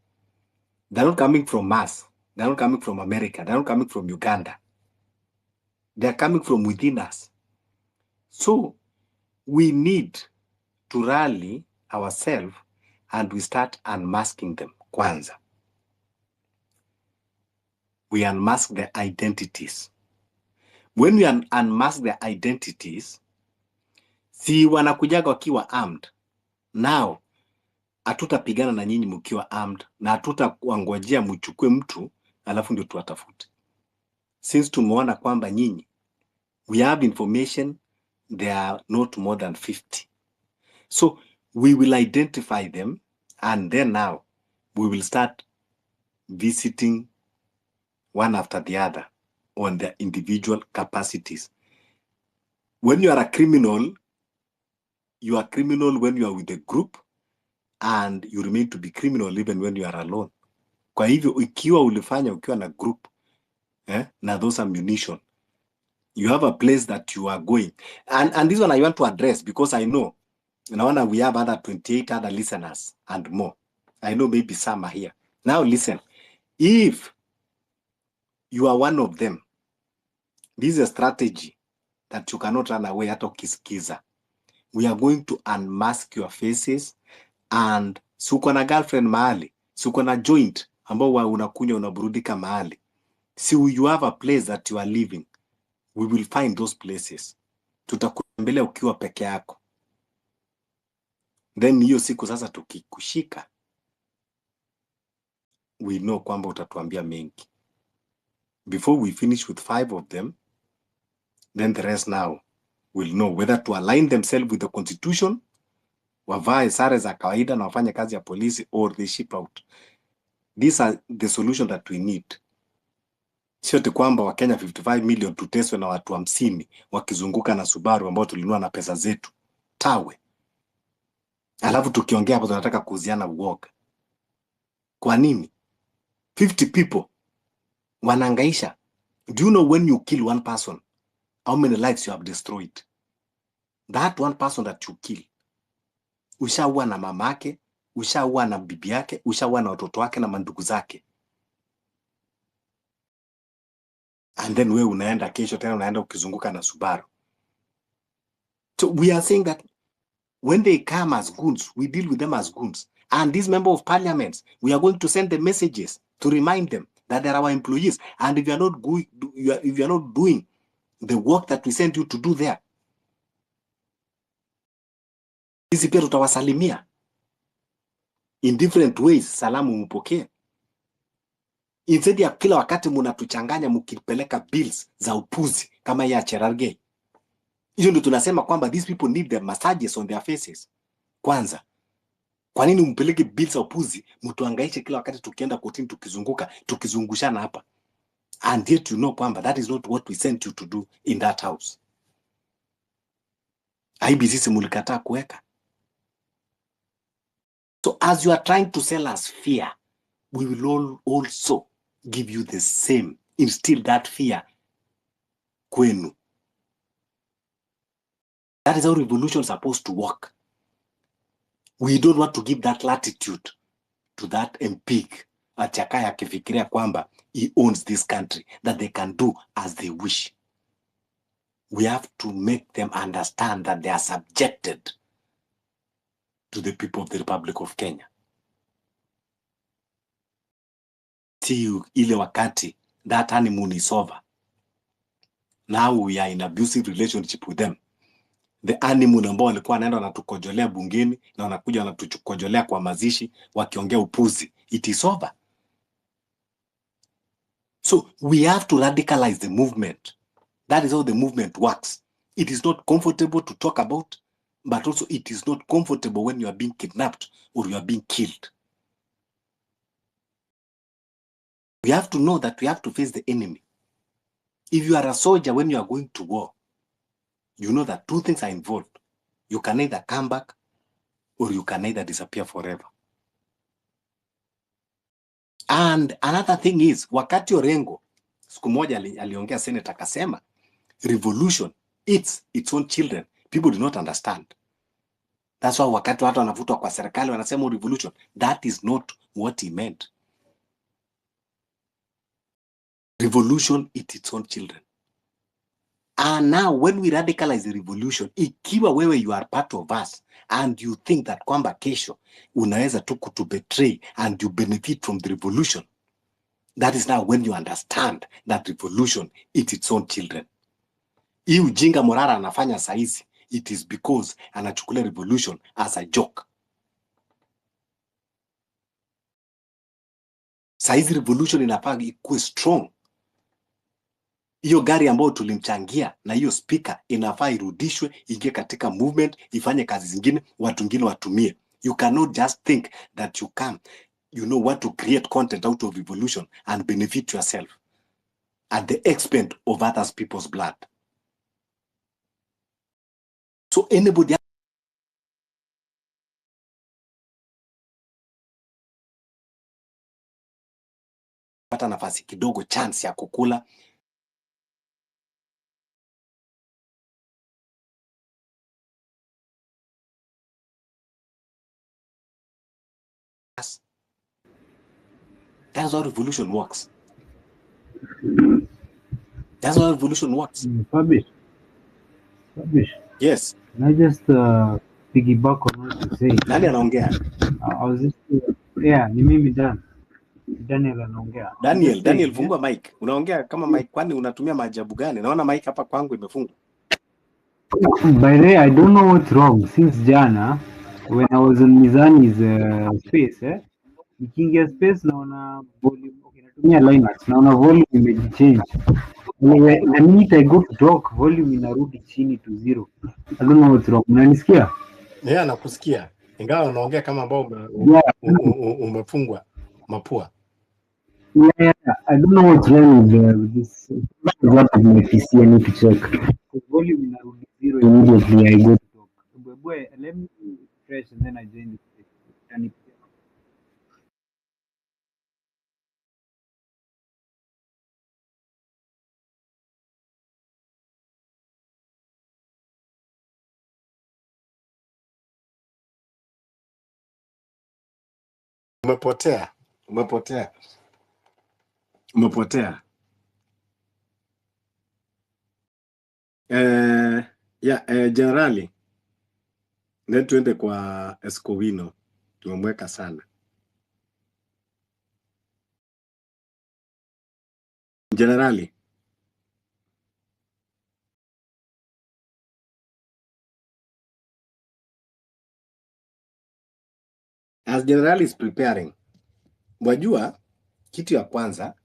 they're not coming from Mars. They're not coming from America. They're not coming from Uganda. They're coming from within us. So we need to rally ourselves and we start unmasking them. Kwanza, we unmask their identities. When we unmask their identities, si wanakujaga wakiwa armed. Now, hatutapigana na nyinyi mkiwa armed, na hatutakuangojea mchukue mtu alafu ndio tuwatafute. Since tumeona kwamba nyinyi, we have information, there are not more than 50. So we will identify them, and then now we will start visiting one after the other on their individual capacities. When you are a criminal, you are criminal when you are with a group, and you remain to be criminal even when you are alone. Kwa hivyo ikiwa ulifanya ukiwa na group, na those ammunition, you have a place that you are going. And this one I want to address, because I know, naona we have other 28 other listeners and more. I know maybe some are here. Now listen, if you are one of them, this is a strategy that you cannot run away hata ukisikiza. We are going to unmask your faces, and suko na girlfriend mahali, suko na joint ambao unakunywa unaburudika mahali. So you have a place that you are living. We will find those places. Tutakutembelea ukiwa peke yako. Then hiyo siku sasa tukikushika, we know kwamba utatuambia mengi. Before we finish with 5 of them, then the rest now will know whether to align themselves with the constitution, wavae sare za kawaida na wafanye kazi ya polisi, or they ship out. These are the solution that we need. Sio tu kwamba Wakenya 55 million tuteswe na watu 50 wakizunguka na Subaru ambao tulinunua na pesa zetu tawe. Alafu tukiongea hapo tunataka kuuziana uoga. Kwa nini? 50 people wanahangaisha. Do you know when you kill one person, how many lives you have destroyed? That one person that you kill, ushaua na mamake, ushaua na bibi yake, ushaua na watoto wake na mandugu zake. And then wewe unaenda kesho tena unaenda ukizunguka na Subaru. So we are saying that when they come as goons, we deal with them as goons. And these members of parliament, we are going to send the messages to remind them that they are our employees. And if you are not going, if you are not doing the work that we sent you to do there, sisi pia tutawasalimia in different ways. Salamu mpokee. Instead ya kila wakati mnatuchanganya mkipeleka bills za upuzi kama ya Cherargei. Hiyo ndio tunasema kwamba these people need the massages on their faces. Kwanza, kwa nini mpeleke bills za upuzi, mtuangaishe kila wakati tukienda kotini tukizunguka, tukizungushana hapa? And yet you know kwamba that is not what we sent you to do in that house. IBC mulikataa kuweka. So as you are trying to sell us fear, we will also give you the same, instill that fear kwenu. That is how revolution is supposed to work. We don't want to give that latitude to that MP Achakaya akifikiria kwamba he owns this country, that they can do as they wish. We have to make them understand that they are subjected to the people of the Republic of Kenya. See ile wakati that honeymoon is over. Now we are in abusive relationship with them. The honeymoon ambao walikuwa wanaenda wanatukojolea bungeni na wanakuja wanatukojolea kwa mazishi wakiongea upuzi, it is over. So we have to radicalize the movement. That is how the movement works. It is not comfortable to talk about, but also it is not comfortable when you are being kidnapped or you are being killed. We have to know that we have to face the enemy. If you are a soldier, when you are going to war, you know that 2 things are involved. You can either come back or you can either disappear forever. And another thing is, wakati Orengo, siku moja aliongea Senate akasema, revolution, it's its own children. People do not understand. That's why wakati watu wanavutwa kwa serikali wanasema revolution. That is not what he meant. Revolution, it's its own children. And now when we radicalize the revolution, ikiwa wewe you are part of us and you think that kwamba kesho unaweza tu kutubetray and you benefit from the revolution, that is now when you understand that revolution eats its own children. Hii ujinga Morara anafanya saizi, it is because anachukulia revolution as a joke. Saizi revolution inafaa ikuwe strong. Hiyo gari ambayo tulimchangia na hiyo speaker inafaa irudishwe, ingie katika movement, ifanye kazi zingine, watu wengine watumie. You cannot just think that you can, want to create content out of revolution and benefit yourself at the expense of others people's blood. So anybody pata nafasi kidogo chance ya kukula, that's how revolution works. That's how revolution works. Fabish. Yes. Can I just piggyback on what you say? Nani anaongea? I was just ni mimi Daniel anaongea. Daniel, fungua mic. Unaongea kama mic, kwani unatumia maajabu gani? Naona mic hapa kwangu imefungwa. By the way, I don't know what's wrong since jana when I was on Mizani's space, nikiingia space naona volume, natumia Linux, naona volume imechange. The minute I go to talk, volume inarudi chini to 0. I don't know what's wrong. Unanisikia? Yeah, nakusikia. Ingawa unaongea kama ambao umefungwa mapua. Yeah, I don't know what's wrong with this. What of my PC I need to check. The volume inarudi 0 immediately I go to talk. Boy, let me refresh and then I join the space. Umepotea. Generali, ndio tuende kwa Escovino. Tumemweka sana. Generali. As General is preparing, wajua kitu ya kwanza,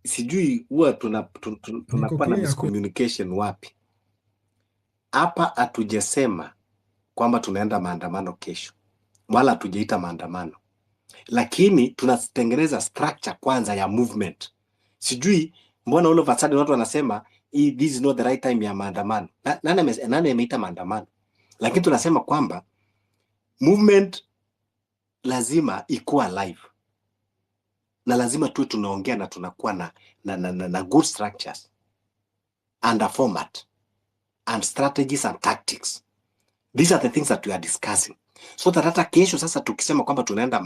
sijui huwa tunakuwa na miscommunication wapi. Hapa hatujesema kwamba tunaenda maandamano kesho, wala hatujaita maandamano, lakini tunatengeneza structure kwanza ya movement. Sijui mbona all of a sudden watu wanasema this is not the right time ya maandamano. Nani ameita maandamano? Lakini tunasema kwamba movement lazima ikuwa live, na lazima tuwe tunaongea na tunakuwa na good structures and a format and strategies and tactics. These are the things that we are discussing, so that hata kesho sasa tukisema kwamba tunaenda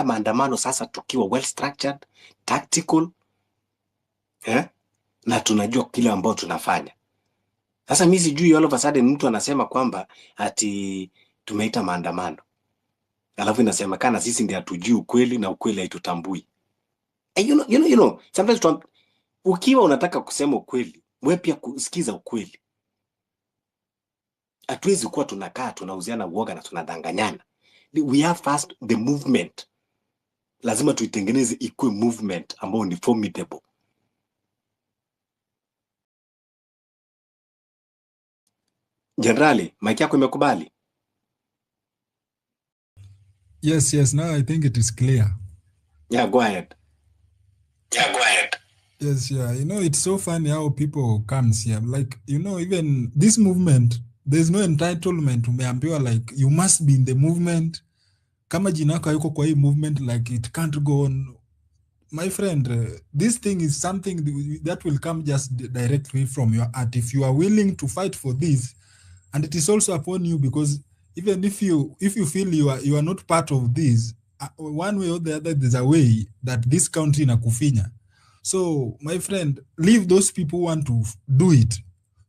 maandamano sasa tukiwa well structured, tactical, na tunajua kile ambao tunafanya. Sasa mimi sijui all of a sudden mtu anasema kwamba ati tumeita maandamano, alafu inasemekana sisi ndio hatujui ukweli na ukweli haitutambui. You know, sometimes ukiwa unataka kusema ukweli, wewe pia kusikiza ukweli. Hatuwezi kuwa tunakaa tunauziana uoga na tunadanganyana. We have first the movement. Lazima tuitengeneze ikuwe movement ambao ni formidable. Generali, mic yako imekubali? Yes, now I think it is clear. Yeah, go ahead. Yes, you know, it's so funny how people comes here. Like, you know, even this movement, there's no entitlement. Umeambiwa like, you must be in the movement. Kama jinako yuko kwa hii movement, like, it can't go on. My friend, this thing is something that will come just directly from your heart. If you are willing to fight for this, and it is also upon you, because even if you feel you are not part of this, one way or the other, there's a way that this country inakufinya. So, my friend, leave those people who want to do it.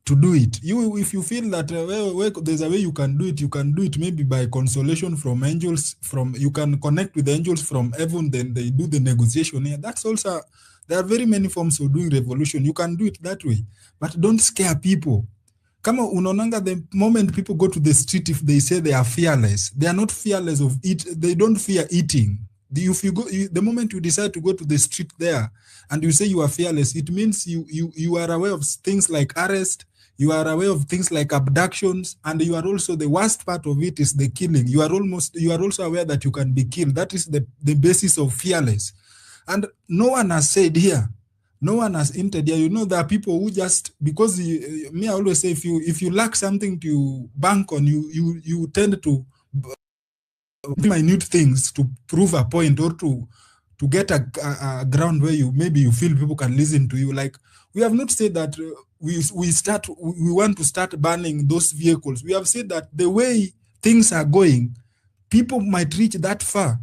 To do it, if you feel that there's a way you can do it maybe by consolation from angels. You can connect with the angels from heaven, then they do the negotiation here. That's also, there are very many forms of doing revolution. You can do it that way, but don't scare people. Kama unaonanga, the moment people go to the street, if they say they are fearless, they are not fearless of it. They don't fear eating. If you go, the moment you decide to go to the street there and you say you are fearless, it means you are aware of things like arrest. You are aware of things like abductions, and you are also, the worst part of it is the killing. You are also aware that you can be killed. That is the basis of fearless. And no one has said here, no one has entered here. You know, there are people who just, because I always say, if you lack something to bank on, you tend to minute things to prove a point, or to get a ground where you feel people can listen to you. Like, we have not said that we want to start banning those vehicles. We have said that the way things are going, people might reach that far.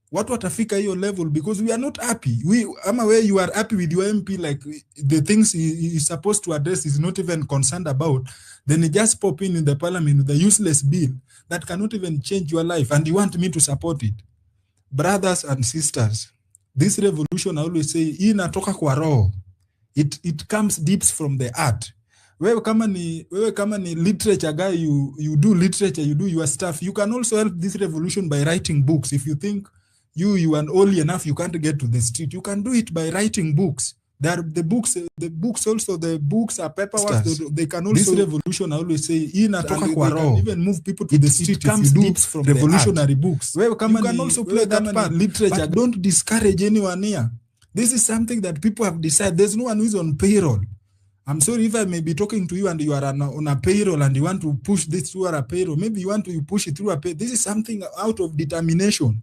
What watafika hiyo level, because we are not happy. I'm aware you are happy with your MP, like the things he is supposed to address is not even concerned about. Then he just pop in the parliament with a useless bill that cannot even change your life, and you want me to support it. Brothers and sisters, this revolution, I always say, inatoka kwa roho. It comes deep from the heart. Wewe kama ni literature guy, you do literature, you do your stuff. You can also help this revolution by writing books. If you think you are old enough, you can't get to the street, you can do it by writing books. There are the books are paperwork. They can also, this revolution, I always say, even move people to the street. It comes deep from revolutionary books. You can also play that part, literature. Don't discourage anyone here. This is something that people have decided. There's no one who is on payroll. I'm sorry if I may be talking to you and you are on a payroll and you want to push this through a payroll. Maybe you want to push it through a payroll. This is something out of determination.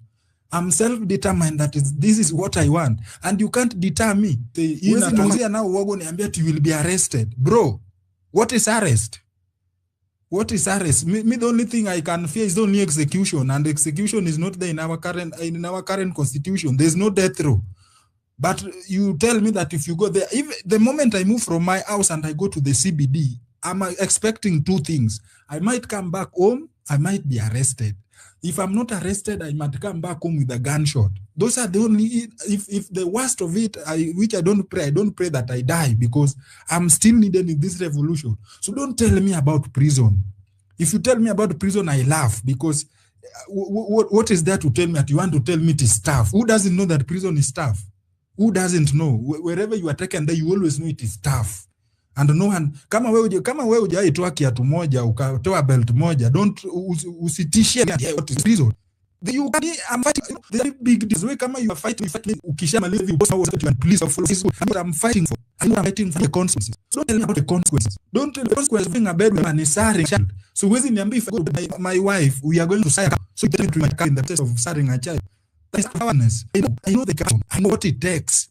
I'm self-determined that this is what I want. And you can't deter me. You will be arrested. Bro, what is arrest? What is arrest? Me, the only thing I can fear is only execution. And execution is not there in our current constitution. There's no death row. But you tell me that if you go there, if the moment I move from my house and I go to the CBD, I'm expecting two things. I might come back home, I might be arrested. If I'm not arrested, I might come back home with a gunshot. Those are the only, if the worst of it, which I don't pray that I die, because I'm still needed in this revolution. So don't tell me about prison. If you tell me about prison, I laugh, because what is there to tell me that you want to tell me it is tough? Who doesn't know that prison is tough? Who doesn't know? Wherever you are taken there, you always know it is tough. And no one, kama wewe hujaitoa kiatu moja, ukatoa belt moja, don't usitishie what is prison. I'm fighting the big deals. Kama you are fighting, ukishamaliza you boss out and police of I'm fighting for. I'm fighting for the consequences. So don't tell me about the consequences. Don't tell me the consequences being a bed with an necessary child. So wezi niambia, if I go to my wife, we are going to sire, so you tell me to my car in the process of siring a child. That is awareness. I know the custom. I know what it takes.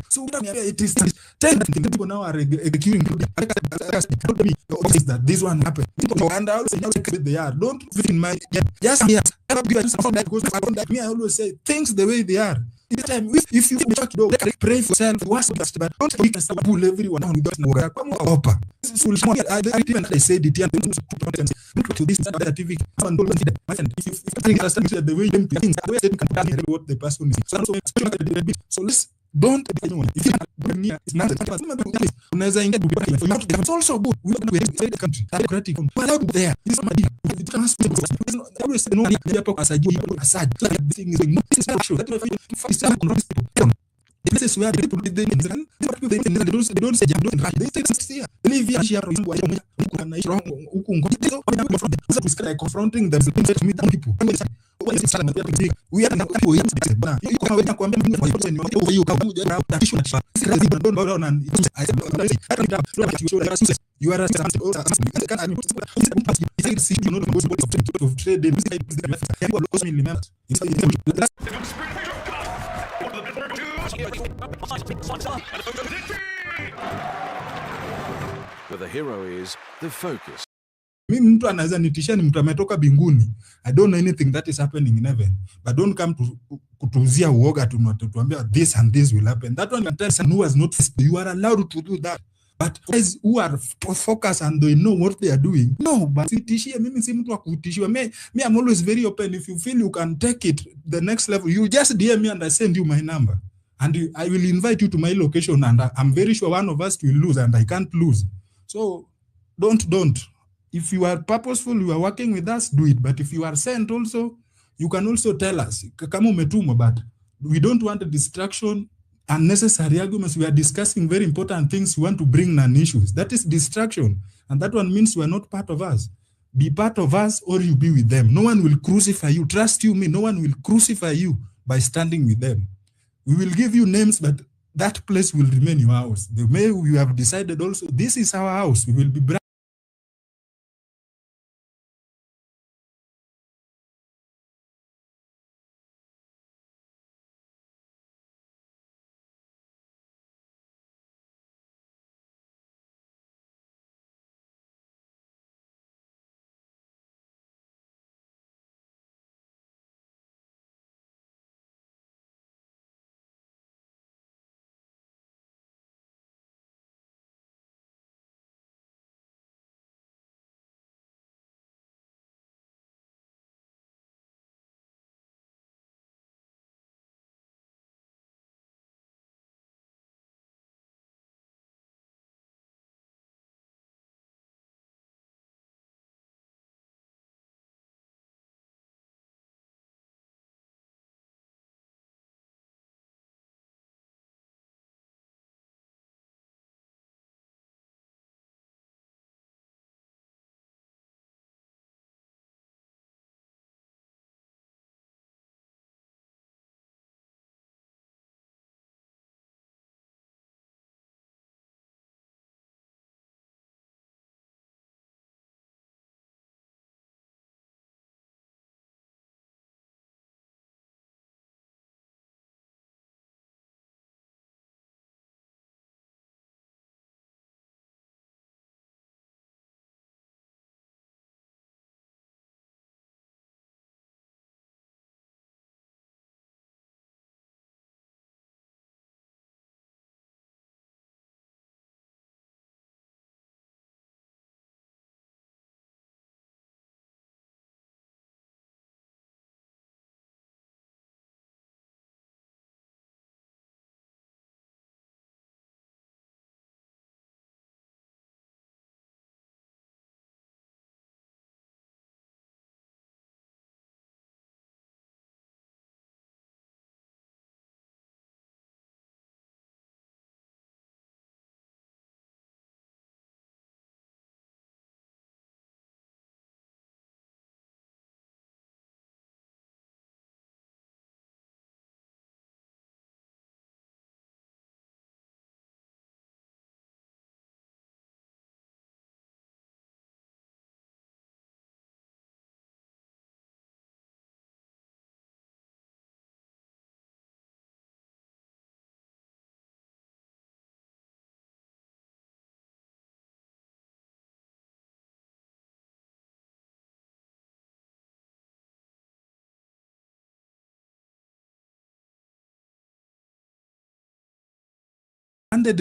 So it is 10 people now are executing that this one happened. And I always say they are. Don't fit in my just here. Me, I always say things the way they are. If you pray for yourself, but don't pull everyone down. I said it to this TV. If you understand the way them things, the way they can what the person is. So let's don't anyone. If you it's not it's also good. We have the country democratic. But out there, this is transport. Always no aside. This thing is this is this is where the people they don't say don't rush. They take 6 years. Live here confronting them to meet people. We are not you are where the hero is the focus. Mimi mtu anaweza nitisha ni mtu ametoka binguni. I don't know anything that is happening in heaven. But don't come to kutuzia uoga tuambia this and this will happen. That one can tell someone who has not, you are allowed to do that. But guys who are focused and they know what they are doing, no, but sitishie, mimi si mtu wa kutishiwa. Me, I'm always very open. If you feel you can take it the next level, you just DM me and I send you my number. And I will invite you to my location, and I'm very sure one of us will lose and I can't lose. So don't. If you are purposeful, you are working with us, do it. But if you are sent also, you can also tell us, kama umetumwa, but we don't want a distraction, unnecessary arguments. We are discussing very important things. You want to bring non-issues. That is distraction. And that one means you are not part of us. Be part of us or you be with them. No one will crucify you. Trust you me, no one will crucify you by standing with them. We will give you names, but that place will remain your house. The way we have decided also, this is our house. We will be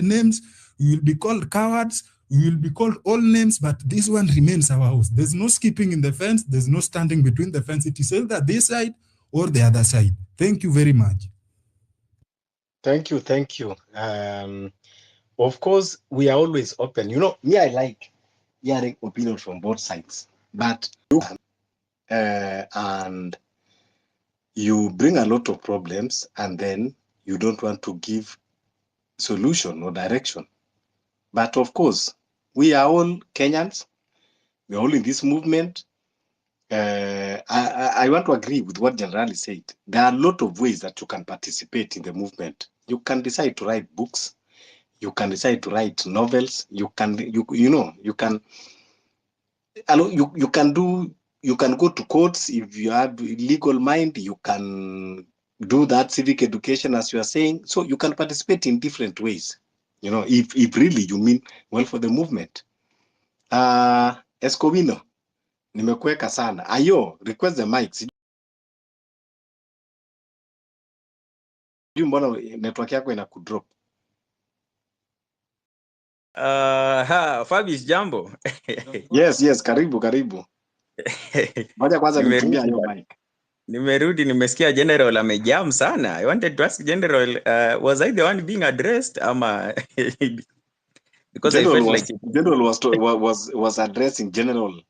names, we will be called cowards, we will be called all names, but this one remains our house. There's no skipping in the fence, there's no standing between the fence. It is either this side or the other side. Thank you very much. Thank you. Of course, we are always open. You know, me, I like hearing opinions from both sides, but and you bring a lot of problems, and then you don't want to give solution or direction. But of course, we are all Kenyans. We are all in this movement. I want to agree with what General said. There are a lot of ways that you can participate in the movement. You can decide to write books. You can decide to write novels. You can go to courts if you have legal mind. You can do that civic education, as you are saying. So you can participate in different ways. You know, if really you mean well for the movement. Escovino, Nimekuweka sana. Ayo, request the mic. Sijui mbona network yako ina kudrop. Fabish, jambo. Yes, karibu. Ngoja kwanza nitumia hiyo mic. Nimerudi, nimesikia General amejam sana. I wanted to ask General, was I the one being addressed ama because General I felt was addressing General.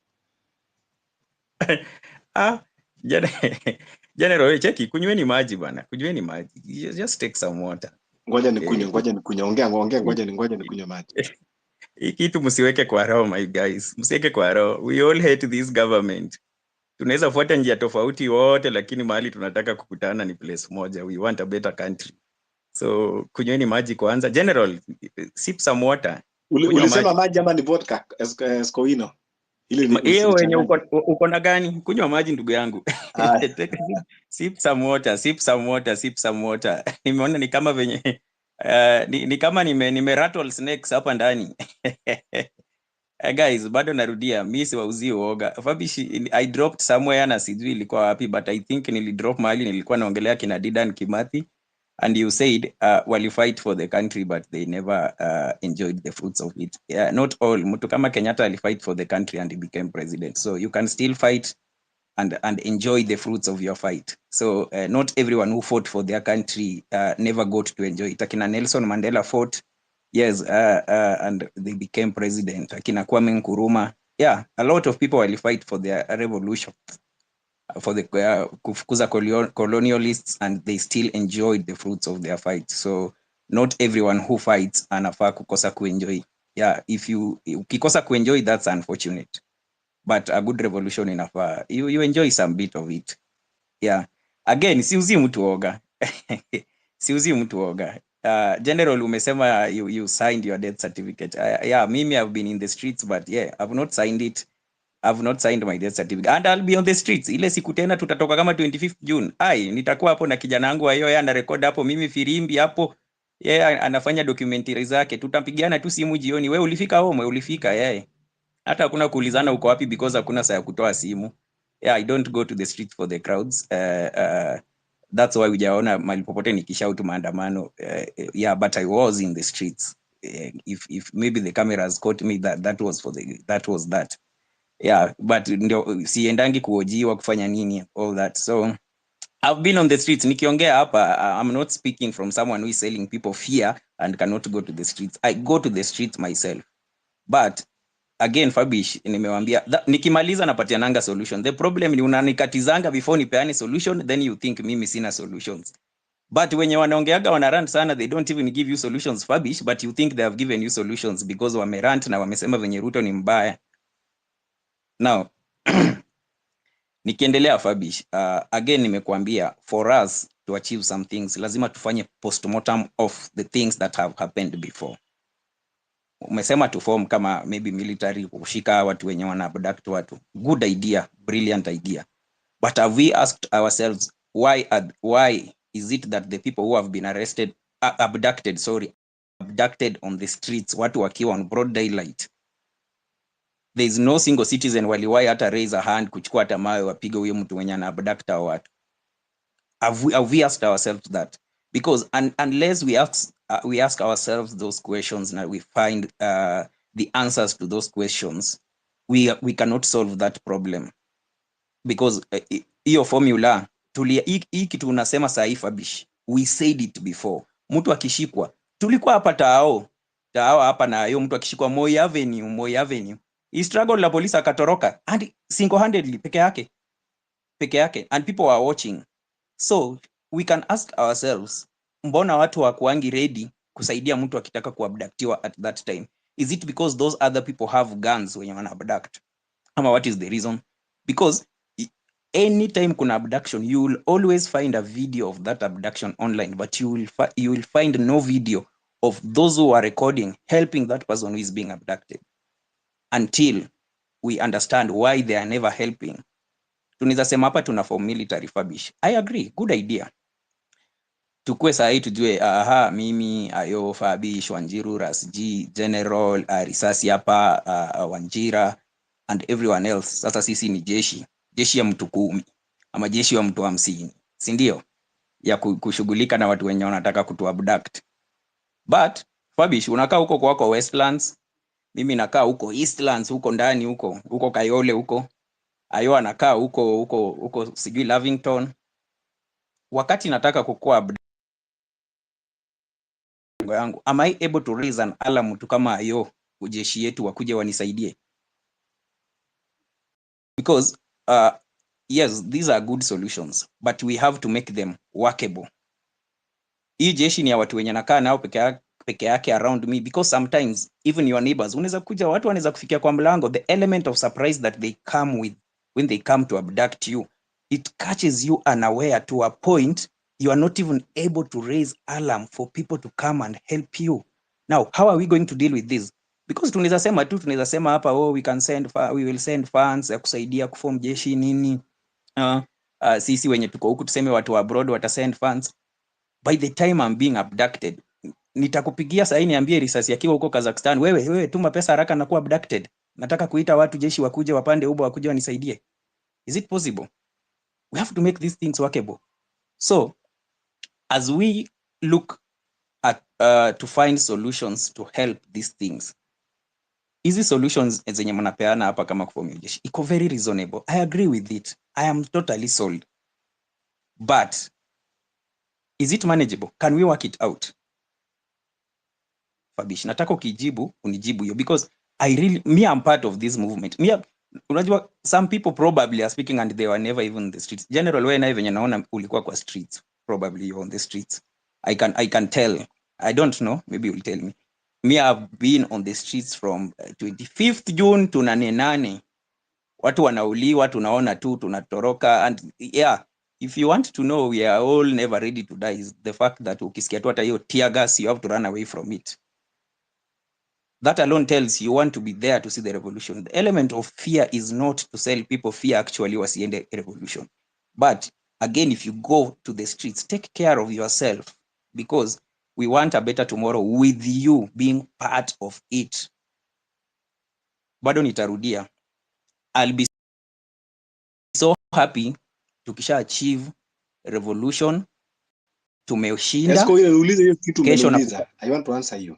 General, cheki, kunyweni maji bana. Kunyweni maji. Just take some water. Ngoja nikunywe. Ongea, ngoja nikunywe maji. Hii kitu msiweke kwa roho, my guys. Msiweke kwa roho. We all hate this government. Tunaweza fuata njia tofauti wote, lakini mahali tunataka kukutana ni place moja. We want a better country. So kunyweni maji kwanza. General, sip some water. Ulisema maji ama ni vodka? Escoino. Hiyo wenye uko na gani? Kunywa maji ndugu yangu. Sip some water. Nimeona ni kama venye ni kama nime rattle snakes hapa ndani. Guys, bado narudia, mimi siwauzii uoga. Fabish, I dropped somewhere na sijui ilikuwa wapi, but I think nilidrop mahali nilikuwa naongelea kina Dedan Kimathi, and you said well, you fight for the country but they never enjoyed the fruits of it. Not all. Mtu kama Kenyatta alifight for the country and he became president. So you can still fight and enjoy the fruits of your fight. So not everyone who fought for their country never got to enjoy it. Akina Nelson Mandela fought, yes, and they became president. Akina Kwame Nkrumah, yeah, a lot of people will fight for their revolution, for the kufukuza colonialists, and they still enjoyed the fruits of their fight. So not everyone who fights anafaa kukosa kuenjoy. Yeah, if you ukikosa kuenjoy, that's unfortunate. But a good revolution inafaa you enjoy some bit of it. Yeah, again, siuzi mtu oga. Siuzi mtu oga. General, umesema you signed your death certificate. Yeah, mimi I've been in the streets, but yeah, I've not signed it. I've not signed my death certificate, and I'll be on the streets. Ile siku tena tutatoka kama 25th June. Nitakuwa hapo na kijana wangu wa yeye ana record hapo, mimi firimbi hapo. Anafanya documentary zake. Tutampigiana tu simu jioni. Wewe ulifika home, ulifika hata hakuna kuulizana uko wapi because hakuna saa ya kutoa simu. Yeah, I don't go to the street for the crowds. That's why ujaona mahali popote nikishout maandamano. Yeah, but I was in the streets. If maybe the cameras caught me, that was that. Yeah, but ndio siendangi kuojiwa kufanya nini, all that. So I've been on the streets. Nikiongea hapa, I'm not speaking from someone who is selling people fear and cannot go to the streets. I go to the streets myself. But again, Fabish, nimewambia nikimaliza napatia nanga solution. The problem ni unanikatizanga before nipeane solution, then you think mimi sina solutions. But wenye wanaongeaga wanarant sana, they don't even give you solutions, Fabish, but you think they have given you solutions because wamerant na wamesema venye Ruto ni mbaya. Now, nikiendelea Fabish, again nimekuambia, for us to achieve some things, lazima tufanye postmortem of the things that have happened before. Umesema to form kama maybe military, kushika watu wenye wana abduct watu. Good idea, brilliant idea. But have we asked ourselves, why is it that the people who have been abducted on the streets, watu wakiwa on broad daylight, there is no single citizen waliwahi hata raise a hand kuchukua hata mawe wapige huyo mtu mwenye ana abduct hao watu? Have we asked ourselves that? Because unless we ask ourselves those questions and we find the answers to those questions, we cannot solve that problem. Because hiyo formula hii kitu unasema sahi Fabish, we said it before. Mtu akishikwa, tulikuwa hapa tao hapa, na hiyo mtu akishikwa Moi Avenue, he struggled la polisi akatoroka, and single-handedly peke yake, and people are watching. So we can ask ourselves, mbona watu hawakuangi ready kusaidia mtu akitaka kuabductiwa at that time? Is it because those other people have guns when you wana abduct? Ama what is the reason? Because anytime kuna abduction, you will always find a video of that abduction online, but you will find no video of those who are recording helping that person who is being abducted, until we understand why they are never helping. Tunaweza sema hapa tuna form military, Fabish. I agree, good idea. Tukue sahi tujue, mimi Ayo, Fabish, Wanjiru, Rasji, General, risasi hapa, Wanjira, and everyone else. Sasa sisi ni jeshi ya mtu 10 ama jeshi ya mtu 50, si ndio, ya kushughulika na watu wenye wanataka kutu abduct. But Fabish, unakaa huko kwako Westlands, mimi nakaa huko Eastlands, huko ndani huko Kayole huko, Ayo anakaa huko sijui Lavington. Wakati nataka kukua yangu, am I able to raise an alarm tu kama Ayo ujeshi yetu wakuje wanisaidie? Because yes, these are good solutions, but we have to make them workable. Hii jeshi ni ya watu wenye nakaa nao peke yake around me, because sometimes even your neighbors, unaweza kuja watu wanaweza kufikia kwa mlango. The element of surprise that they come with when they come to abduct you, it catches you unaware to a point you are not even able to raise alarm for people to come and help you. Now, how are we going to deal with this? Because tunaweza sema hapa, oh, we will send funds ya kusaidia kuform jeshi nini. Sisi wenye tuko huku tuseme watu wa abroad watasend funds. By the time I'm being abducted, nitakupigia sahi niambie risasi akiwa huko Kazakhstan, wewe tuma pesa haraka na kuwa abducted. Nataka kuita watu jeshi wakuje wapande ubo wakuje wanisaidie. Is it possible? We have to make these things workable. So, as we look at to find solutions to help these things, easy solutions zenye mnapeana hapa kama kuform jeshi iko very reasonable. I agree with it. I am totally sold. But is it manageable? Can we work it out? Fabish, nataka ukijibu unijibu hiyo, because I'm part of this movement. Unajua some people probably are speaking and they were never even in the streets. General, wewe naye venye naona ulikuwa kwa streets, probably you're on the streets. I can tell. I don't know, maybe you'll tell me. I've been on the streets from 25th June to 8. Watu wanauliwa, tunaona tu, tunatoroka. And yeah, if you want to know, we are all never ready to die, is the fact that ukisikia tu hata hiyo tear gas, you have to run away from it. That alone tells you want to be there to see the revolution. The element of fear is not to sell people fear actually wasiende revolution. But again, if you go to the streets, take care of yourself, because we want a better tomorrow with you being part of it. Bado nitarudia. I'll be so happy tukisha achieve revolution. Tumeshinda. Esko ile niulize hiyo kitu Kesho umeniuliza. I want to answer you.